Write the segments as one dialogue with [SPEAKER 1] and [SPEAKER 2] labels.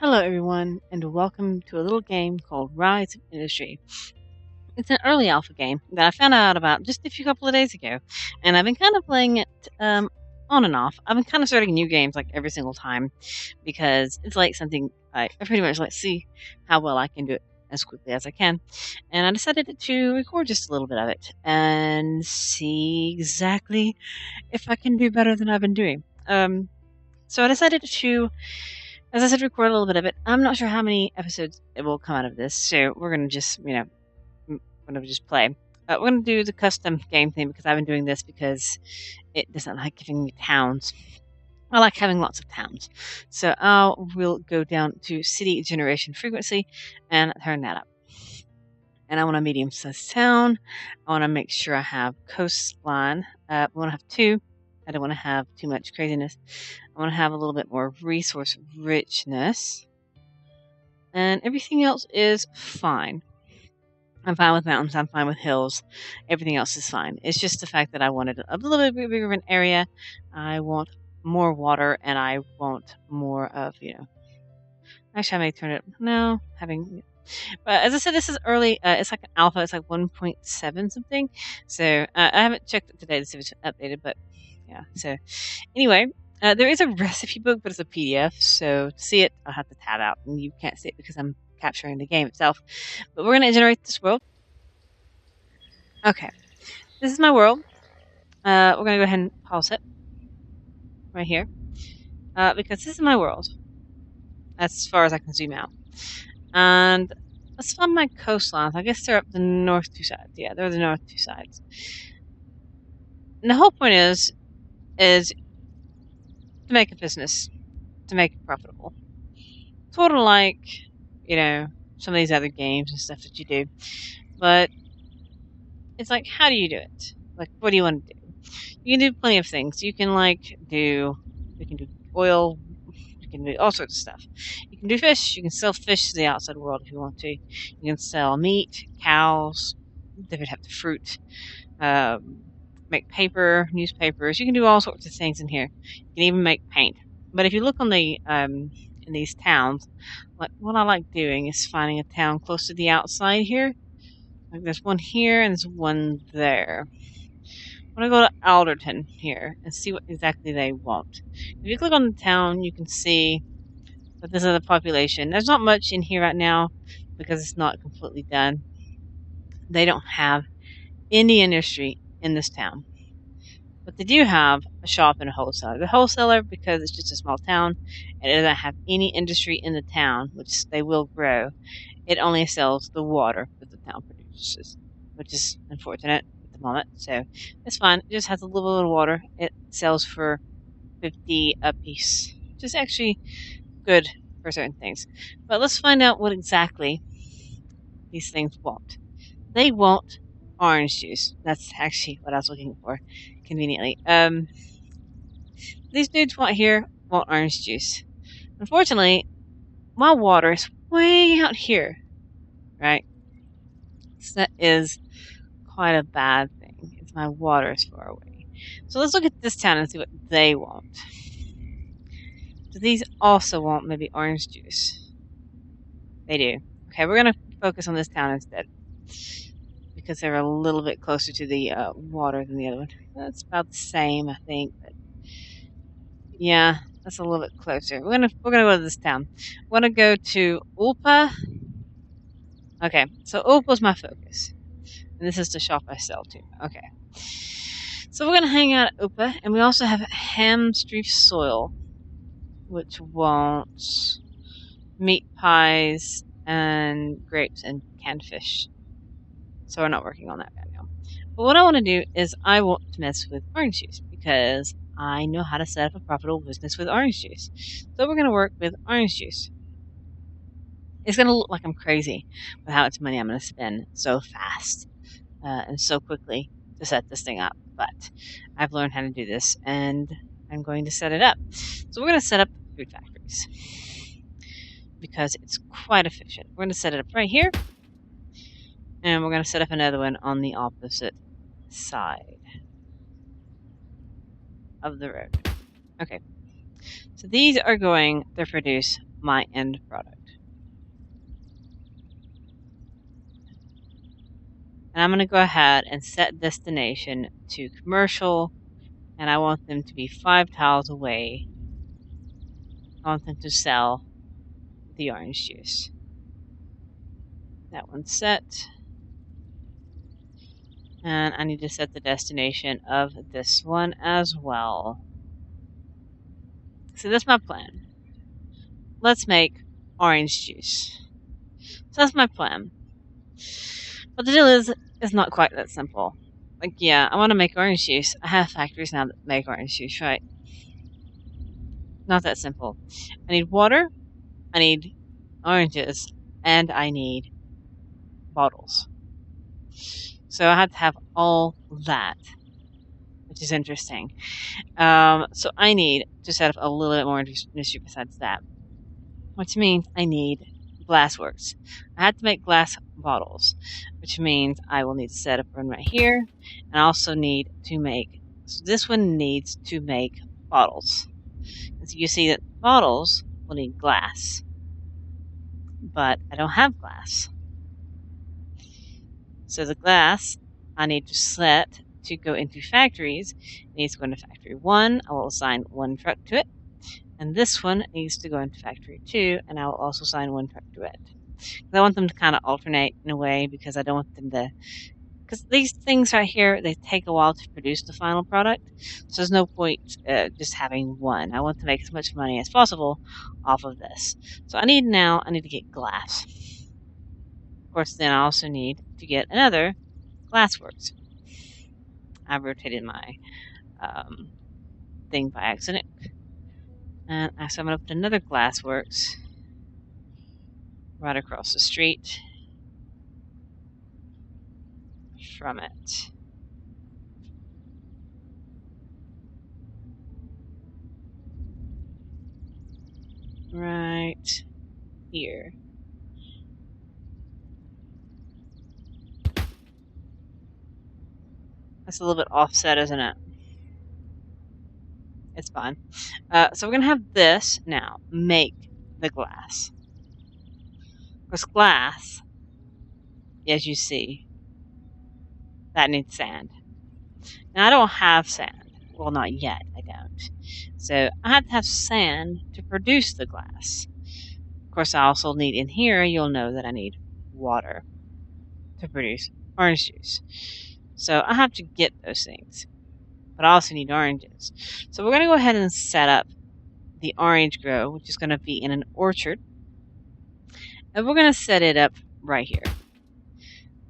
[SPEAKER 1] Hello, everyone, and welcome to a little game called Rise of Industry. It's an early alpha game that I found out about just a few couple of days ago, and I've been kind of playing it on and off. I've been kind of starting new games like every single time because it's like something I pretty much like see how well I can do it as quickly as I can, and I decided to record just a little bit of it and see exactly if I can do better than I've been doing. So I decided to, as I said, record a little bit of it. I'm not sure how many episodes it will come out of this, so we're gonna just, gonna just play. We're gonna do the custom game thing because I've been doing this because it doesn't like giving me towns. I like having lots of towns, so we'll go down to city generation frequency and turn that up. And I want a medium-sized town. I want to make sure I have coastline. I want to have two. I don't want to have too much craziness. I want to have a little bit more resource richness. And everything else is fine. I'm fine with mountains. I'm fine with hills. Everything else is fine. It's just the fact that I wanted a little bit bigger of an area. I want more water, and I want more of, Actually, I may turn it. No, having. But as I said, this is early. It's like an alpha. It's like 1.7 something. So I haven't checked it today to see if it's updated. But yeah. So anyway, there is a recipe book, but it's a PDF. So to see it, I'll have to tab out, and you can't see it because I'm capturing the game itself. But we're going to generate this world. Okay, this is my world. We're going to go ahead and pause it right here because this is my world. As far as I can zoom out. And let's find my coastlines. I guess they're up the north two sides. Yeah, they're the north two sides. And the whole point is to make a business, to make it profitable. Sort of like, some of these other games and stuff that you do. But it's like, how do you do it? Like, what do you want to do? You can do plenty of things. You can do oil. You can do all sorts of stuff. You can do fish. You can sell fish to the outside world if you want to. You can sell meat, cows, different types of fruit, make paper, newspapers. You can do all sorts of things in here. You can even make paint. But if you look on the in these towns, like what I like doing is finding a town close to the outside here. Like there's one here and there's one there. I'm going to go to Alderton here and see what exactly they want. If you click on the town, you can see that this is the population. There's not much in here right now because it's not completely done. They don't have any industry in this town. But they do have a shop and a wholesaler. The wholesaler, because it's just a small town and it doesn't have any industry in the town, which they will grow, it only sells the water that the town produces, which is unfortunate at the moment. So it's fine. It just has a little bit of water. It sells for 50 a piece, which is actually good for certain things. But let's find out what exactly these things want. They want orange juice. That's actually what I was looking for, conveniently. These dudes want orange juice. Unfortunately, my water is way out here, right? So that is quite a bad thing. It's my water is far away. So let's look at this town and see what they want. Do these also want maybe orange juice? They do. Okay, we're going to focus on this town instead. Because they're a little bit closer to the water than the other one. That's about the same, I think. But yeah, that's a little bit closer. We're gonna go to this town. We're gonna go to Ulpa. Okay, so Ulpa's my focus. And this is the shop I sell to. Okay. So we're gonna hang out at Ulpa, and we also have Hamstreet Soil, which wants meat pies and grapes and canned fish. So we're not working on that right now. But what I want to do is I want to mess with orange juice because I know how to set up a profitable business with orange juice. So we're going to work with orange juice. It's going to look like I'm crazy with how much money I'm going to spend so fast and so quickly to set this thing up. But I've learned how to do this and I'm going to set it up. So we're going to set up food factories because it's quite efficient. We're going to set it up right here. And we're going to set up another one on the opposite side of the road. Okay. So these are going to produce my end product. And I'm going to go ahead and set destination to commercial, and I want them to be 5 tiles away. I want them to sell the orange juice. That one's set. And I need to set the destination of this one as well. So that's my plan. Let's make orange juice. So that's my plan. But the deal is, it's not quite that simple. Like, yeah, I want to make orange juice. I have factories now that make orange juice, right? Not that simple. I need water, I need oranges, and I need bottles. So I had to have all that, which is interesting. So I need to set up a little bit more industry besides that, which means I need glassworks. I had to make glass bottles, which means I will need to set up one right here, and I also need to make. So this one needs to make bottles. So you see that bottles will need glass, but I don't have glass. So the glass I need to set to go into factories. It needs to go into factory 1. I will assign 1 truck to it. And this one needs to go into factory 2, and I will also assign 1 truck to it. I want them to kind of alternate in a way, because I don't want them to. Because these things right here, they take a while to produce the final product. So there's no point just having one. I want to make as much money as possible off of this. So I need to get glass. Of course, then I also need to get another glassworks. I rotated my thing by accident. And so I'm going to put another glassworks right across the street from it. Right here. That's a little bit offset, isn't it? It's fine. So we're going to have this now make the glass. Because glass, as you see, that needs sand. And I don't have sand. Well, not yet, I don't. So I have to have sand to produce the glass. Of course, I also need in here, you'll know that I need water to produce orange juice. So I have to get those things. But I also need oranges. So we're going to go ahead and set up the orange grow, which is going to be in an orchard. And we're going to set it up right here.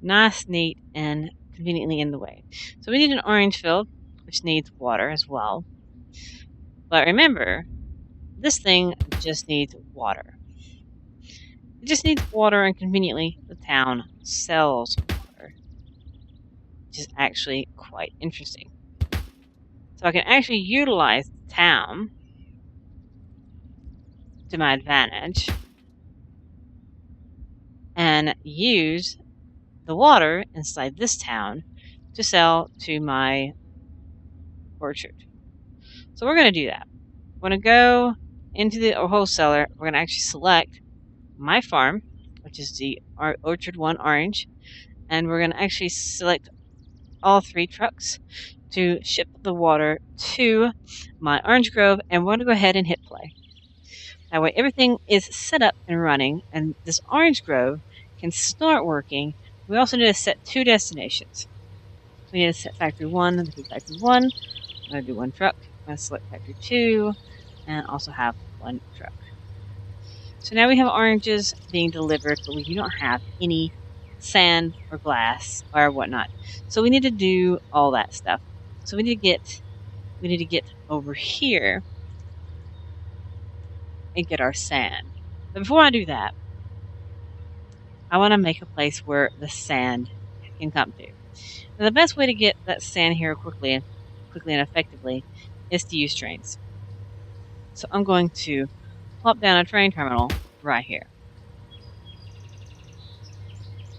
[SPEAKER 1] Nice, neat, and conveniently in the way. So we need an orange field, which needs water as well. But remember, this thing just needs water. It just needs water, and conveniently, the town sells water, which is actually quite interesting. So I can actually utilize the town to my advantage and use the water inside this town to sell to my orchard. So we're going to do that. We're going to go into the wholesaler. We're going to actually select my farm, which is the Orchard 1 Orange, and we're going to actually select all 3 trucks to ship the water to my orange grove, and we're going to go ahead and hit play. That way everything is set up and running, and this orange grove can start working. We also need to set 2 destinations. So we need to set factory 1, and factory 1. I'm going to do 1 truck. I'm going to select factory 2, and also have 1 truck. So now we have oranges being delivered, but we do not have any sand or glass or whatnot. So we need to do all that stuff. So we need to get over here and get our sand. But before I do that, I want to make a place where the sand can come to. Now, the best way to get that sand here quickly and effectively is to use trains. So I'm going to plop down a train terminal right here.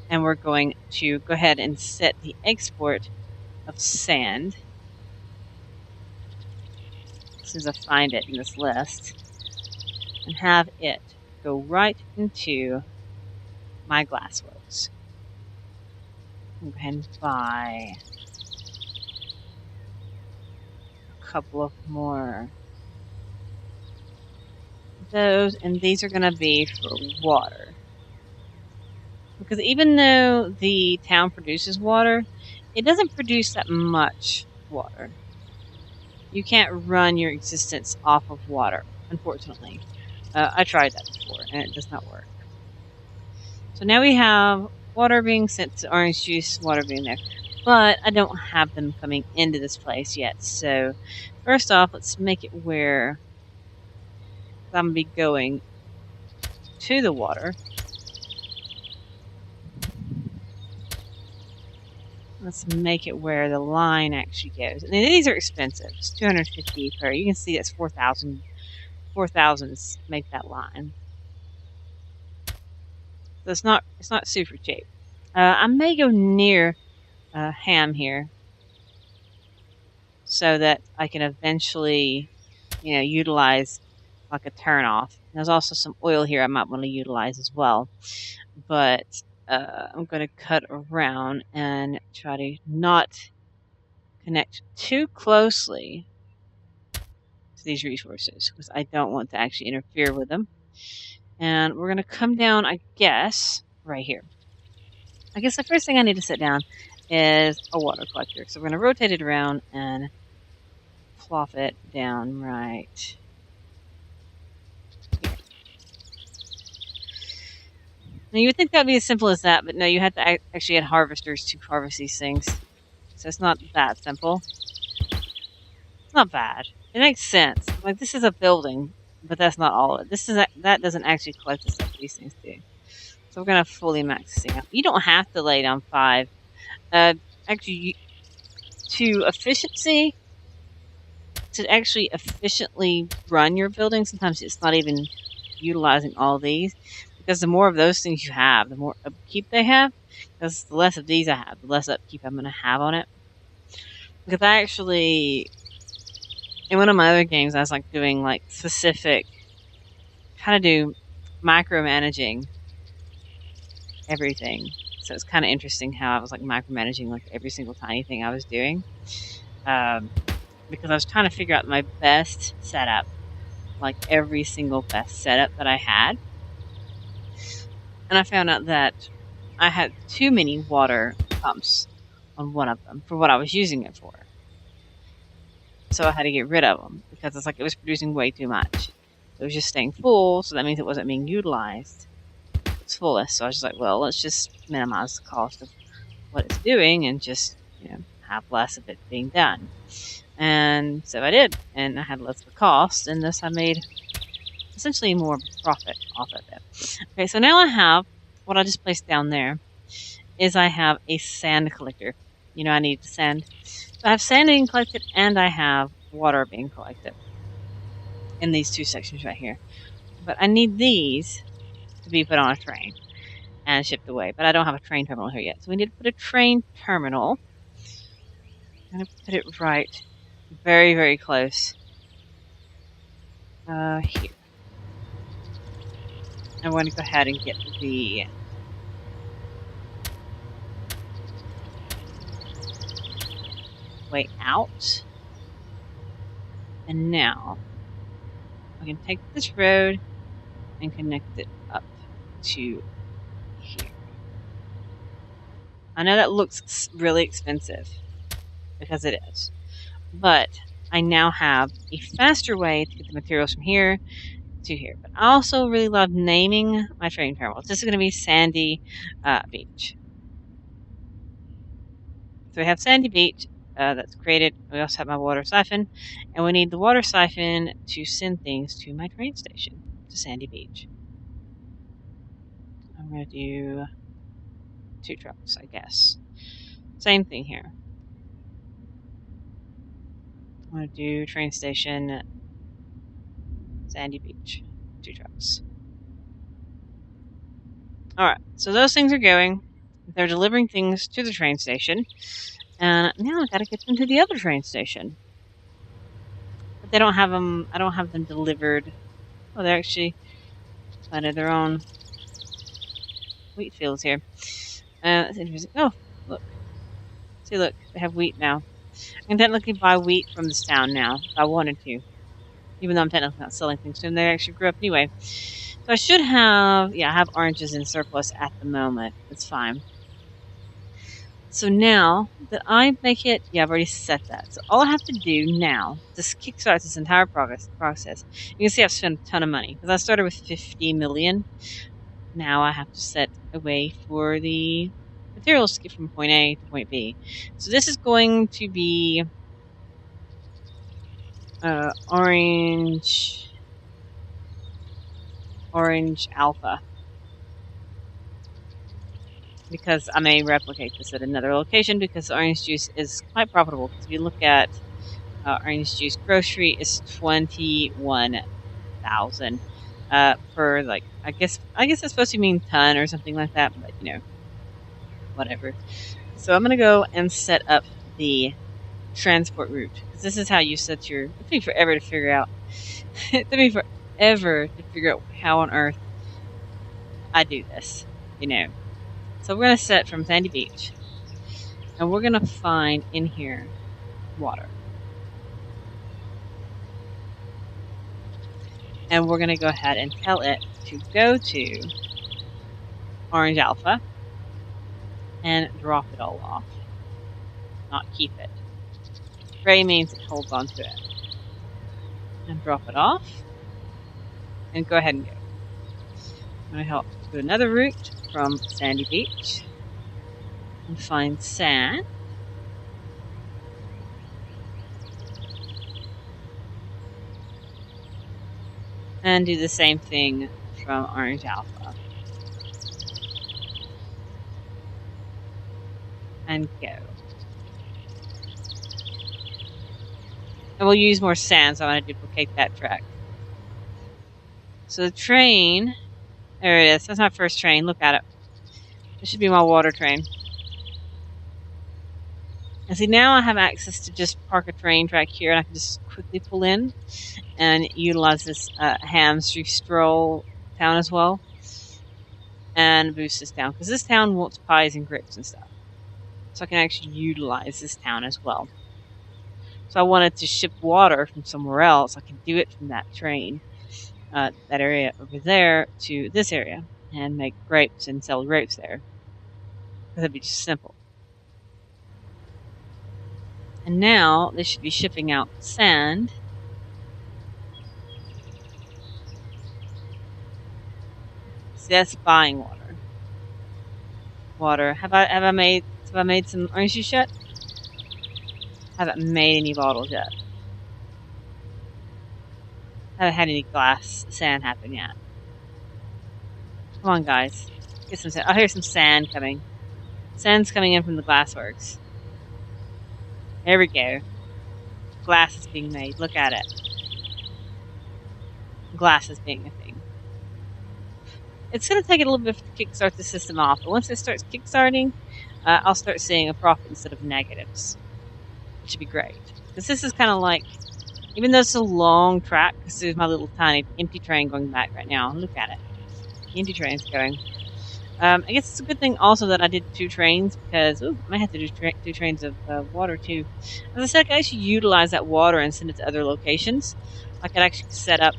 [SPEAKER 1] And we're going to go ahead and set the export of sand. As soon as I find it in this list. And have it go right into my glassworks. Go ahead and buy a couple of more of those, and these are going to be for water. Because even though the town produces water, it doesn't produce that much water. You can't run your existence off of water, unfortunately. I tried that before, and it does not work. So now we have water being sent to orange juice, water being there. But I don't have them coming into this place yet. So first off, let's make it where I'm going to be going to the water. Let's make it where the line actually goes. And these are expensive. It's $250 per. You can see that's 4,000. 4,000s make that line. So it's not super cheap. I may go near Ham here, so that I can eventually, utilize like a turn off. There's also some oil here I might want to utilize as well, but I'm going to cut around and try to not connect too closely to these resources because I don't want to actually interfere with them. And we're going to come down, I guess, right here. I guess the first thing I need to set down is a water collector. So we're going to rotate it around and plop it down right here. Now you would think that would be as simple as that, but no, you have to actually add harvesters to harvest these things. So it's not that simple. It's not bad. It makes sense. Like, this is a building, but that's not all of it. That doesn't actually collect the stuff these things do. So we're going to fully max this thing out. You don't have to lay down 5. Actually, to actually efficiently run your building, sometimes it's not even utilizing all these. Because the more of those things you have, the more upkeep they have. Because the less of these I have, the less upkeep I'm going to have on it. Because I actually, in one of my other games, I was like doing like specific, kind of do micromanaging everything. So it's kind of interesting how I was like micromanaging like every single tiny thing I was doing. Because I was trying to figure out my best setup, like every single best setup that I had. And I found out that I had too many water pumps on one of them for what I was using it for. So I had to get rid of them because it's like it was producing way too much. It was just staying full, so that means it wasn't being utilized to its fullest. So I was just like, well, let's just minimize the cost of what it's doing and just, have less of it being done. And so I did, and I had less of a cost, and thus I made essentially more profit off of it. Okay, so now I have what I just placed down there is I have a sand collector. I need sand. So I have sand being collected and I have water being collected in these two sections right here. But I need these to be put on a train and shipped away. But I don't have a train terminal here yet. So we need to put a train terminal. I'm going to put it right very, very close here. I'm going to go ahead and get the way out. And now I can take this road and connect it up to here. I know that looks really expensive because it is, but I now have a faster way to get the materials from here to here. But I also really love naming my train terminals. This is going to be Sandy Beach. So we have Sandy Beach that's created. We also have my water siphon, and we need the water siphon to send things to my train station, to Sandy Beach. I'm going to do 2 trucks, I guess. Same thing here. I'm going to do train station, Sandy Beach, 2 trucks. Alright, so those things are going. They're delivering things to the train station. And now I gotta get them to the other train station. But they don't have them, I don't have them delivered. Oh, they're actually, planted their own wheat fields here. That's interesting. Oh, look. See, look. They have wheat now. I can technically buy wheat from this town now if I wanted to. Even though I'm technically not selling things to them, they actually grew up anyway. So I should have, yeah, I have oranges in surplus at the moment. That's fine. So now that I make it, yeah, I've already set that. So all I have to do now to kickstart this entire process, you can see I've spent a ton of money because I started with 50 million. Now I have to set a way for the materials to get from point A to point B. So this is going to be orange alpha, because I may replicate this at another location because orange juice is quite profitable. Because if you look at orange juice grocery, is 21,000 per, like, I guess it's supposed to mean ton or something like that, but whatever. So I'm gonna go and set up the transport route because this is how you set your. It took me forever to figure out. It took me forever to figure out how on earth I do this. So we're gonna set from Sandy Beach, and we're gonna find in here water, and we're gonna go ahead and tell it to go to Orange Alpha and drop it all off, not keep it. Gray means it holds on to it. And drop it off, and go ahead and go. I'm going to help do another route from Sandy Beach and find sand. And do the same thing from Orange Alpha. And go. And we'll use more sand, so I want to duplicate that track. So the train, there it is. That's my first train. Look at it. This should be my water train. And see, now I have access to just park a train track here, and I can just quickly pull in and utilize this hamster stroll town as well, and boost this town because this town wants pies and grapes and stuff. So I can actually utilize this town as well. So I wanted to ship water from somewhere else. I can do it from that train, that area over there, to this area, and make grapes and sell grapes there. That'd be just simple. And now they should be shipping out sand. See, that's buying water. Have I made some orange juice yet? Haven't made any bottles yet. Haven't had any glass sand happen yet. Come on, guys. Get some sand. I hear some sand coming. Sand's coming in from the glassworks. There we go. Glass is being made. Look at it. Glass is being a thing. It's going to take it a little bit to kickstart the system off, but once it starts kickstarting, I'll start seeing a profit instead of negatives. Which would be great. Because this is kind of like, even though it's a long track, because there's my little tiny empty train going back right now. Look at it. The empty train's going. I guess it's a good thing also that I did 2 trains because I might have to do 2 trains of water too. As I said, I could actually utilize that water and send it to other locations. I could actually set up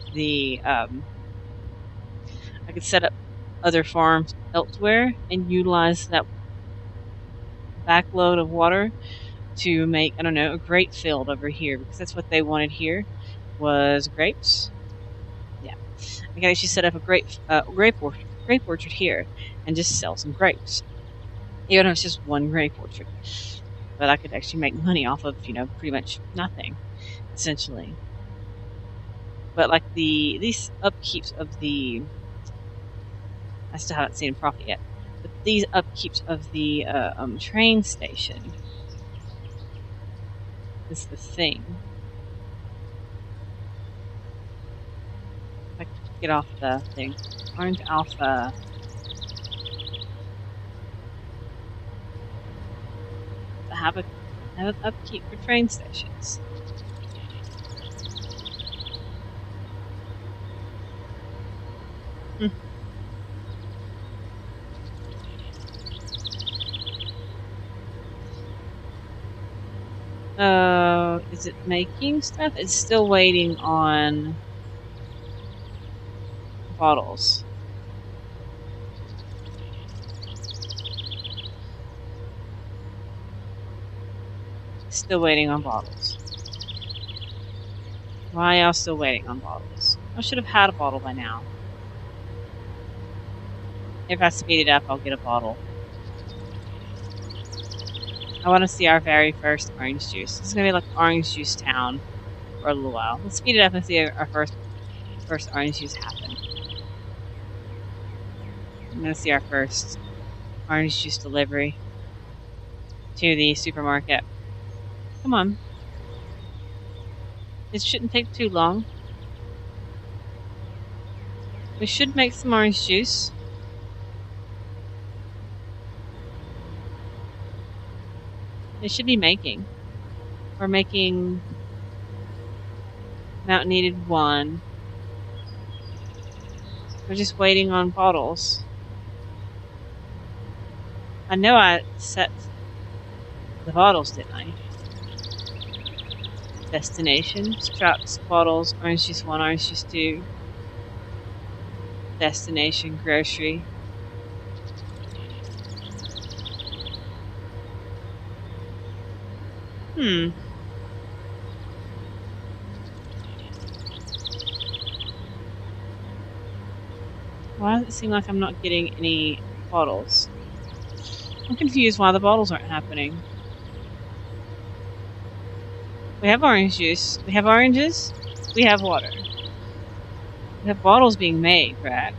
[SPEAKER 1] other farms elsewhere and utilize that backload of water to make, I don't know, a grape field over here because that's what they wanted here was grapes. Yeah, I could actually set up a grape orchard here and just sell some grapes. Even if it's just one grape orchard. But I could actually make money off of, pretty much nothing, essentially. But like these upkeeps of the, I still haven't seen a profit yet, but these upkeeps of the train station is the thing. If I could get off the thing. Orange Alpha. To have an upkeep for train stations. Hmm. Is it making stuff? It's still waiting on bottles. Still waiting on bottles. Why are y'all still waiting on bottles? I should have had a bottle by now. If I speed it up, I'll get a bottle. I want to see our very first orange juice. This is going to be like Orange Juice Town for a little while. Let's speed it up and see our first orange juice happen. I'm going to see our first orange juice delivery to the supermarket. Come on. It shouldn't take too long. We should make some orange juice. They should be making. We're making Mount Needed 1. We're just waiting on bottles. I know I set the bottles, didn't I? Destination, trucks, bottles, orange juice 1, orange juice 2. Destination, grocery. Why does it seem like I'm not getting any bottles? I'm confused why the bottles aren't happening. We have orange juice. We have oranges. We have water. We have bottles being made, right?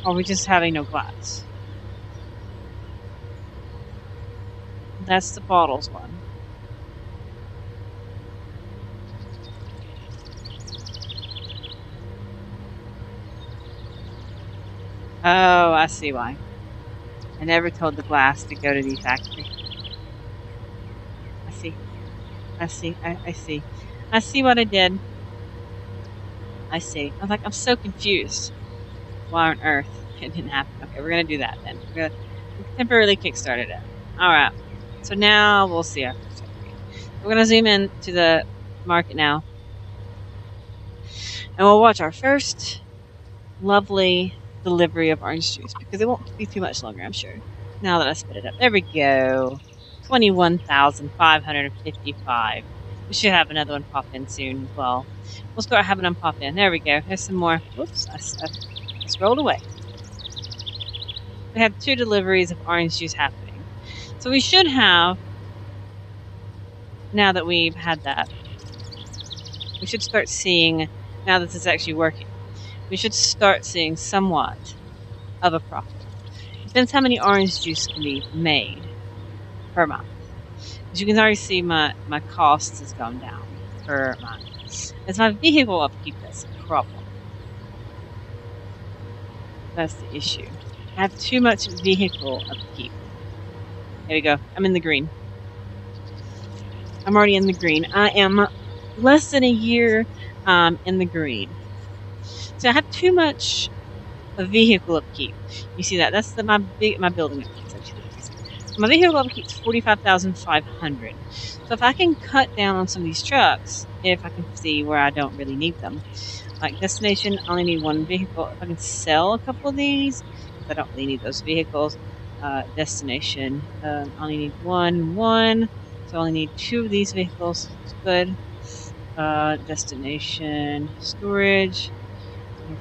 [SPEAKER 1] Or are we just having no glass? That's the bottles one. Oh, I see why. I never told the glass to go to the factory. I see. I see. I see. I see what I did. I see. I was like, I'm so confused. Why on earth it didn't happen? Okay, we're gonna do that then. We're gonna temporarily kickstarted it. Alright. So now we'll see our first factory. We're gonna zoom in to the market now. And we'll watch our first lovely delivery of orange juice because it won't be too much longer, I'm sure. Now that I spit it up. There we go. 21,555. We should have another one pop in soon as well. We'll start having them pop in. There we go. There's some more. Whoops, I scrolled away. We have 2 deliveries of orange juice happening. So we should have, now that we've had that, we should start seeing, now that this is actually working, we should start seeing somewhat of a profit. Depends how many orange juice can be made per month. As you can already see, my cost has gone down per month. It's my vehicle upkeep that's a problem. That's the issue. I have too much vehicle upkeep. There we go. I'm in the green. I'm already in the green. I am less than a year in the green. So I have too much vehicle upkeep. You see that? That's my building upkeep. My vehicle upkeep is 45,500. So if I can cut down on some of these trucks, if I can see where I don't really need them, like destination, I only need 1 vehicle. If I can sell a couple of these, I don't really need those vehicles. Destination, I only need one. So I only need 2 of these vehicles. It's good. Destination, storage.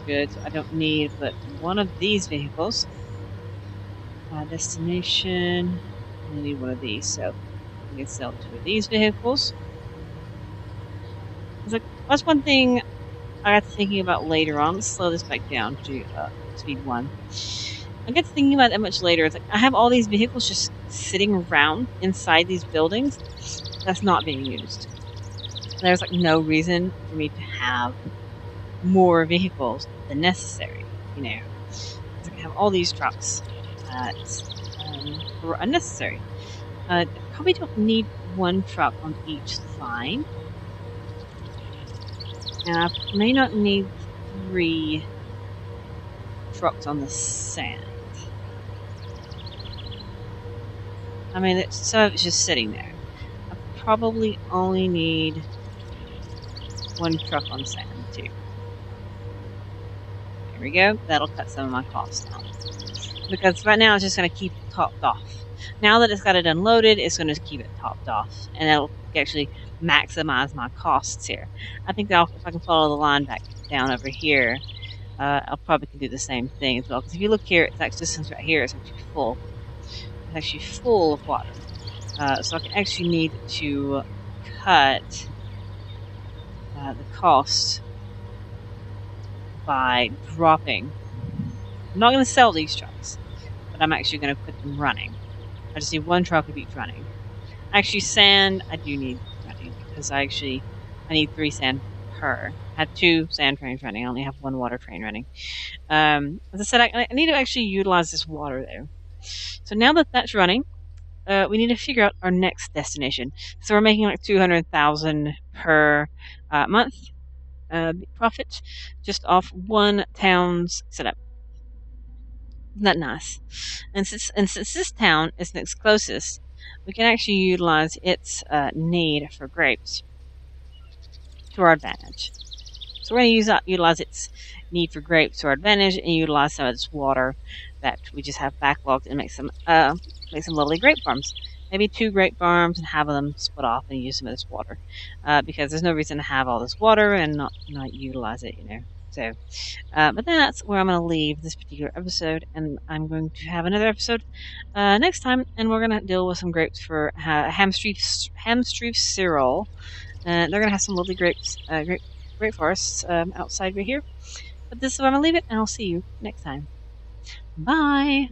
[SPEAKER 1] Good. So I don't need but 1 of these vehicles. Destination. I only need 1 of these, so I can sell 2 of these vehicles. That's one thing I got to thinking about later on. Let's slow this back down to speed 1. I got to thinking about that much later. It's like I have all these vehicles just sitting around inside these buildings that's not being used. There's like no reason for me to have more vehicles than necessary. You know, I have all these trucks that were unnecessary. Probably don't need 1 truck on each line. And I may not need 3 trucks on the sand. I mean, some of it's just sitting there. I probably only need 1 truck on sand, too. There we go. That'll cut some of my costs down. Because right now it's just going to keep it topped off. Now that it's got it unloaded, it's going to keep it topped off. And that'll actually maximize my costs here. I think that if I can follow the line back down over here, I'll probably can do the same thing as well. Because if you look here, it's actually, this one's right here, it's actually full. It's actually full of water. So I can actually need to cut the cost by dropping. I'm not going to sell these trucks, but I'm actually going to put them running. I just need 1 truck of each running. Actually, sand I do need running because I need 3 sand per. I have 2 sand trains running. I only have 1 water train running. As I said, I need to actually utilize this water there. So now that that's running, we need to figure out our next destination. So we're making like 200,000 per month profit just off 1 town's setup. Isn't that nice? And since this town is next closest, we can actually utilize its need for grapes to our advantage. So we're going to utilize its need for grapes to our advantage and utilize some of this water that we just have backlogged and make some lovely grape farms. Maybe 2 grape farms and have them split off and use some of this water. Because there's no reason to have all this water and not utilize it, you know. So, but then that's where I'm going to leave this particular episode, and I'm going to have another episode next time, and we're going to deal with some grapes for Hamstreef Cyril, and they're going to have some lovely grapes, grape forests outside right here. But this is where I'm going to leave it, and I'll see you next time. Bye!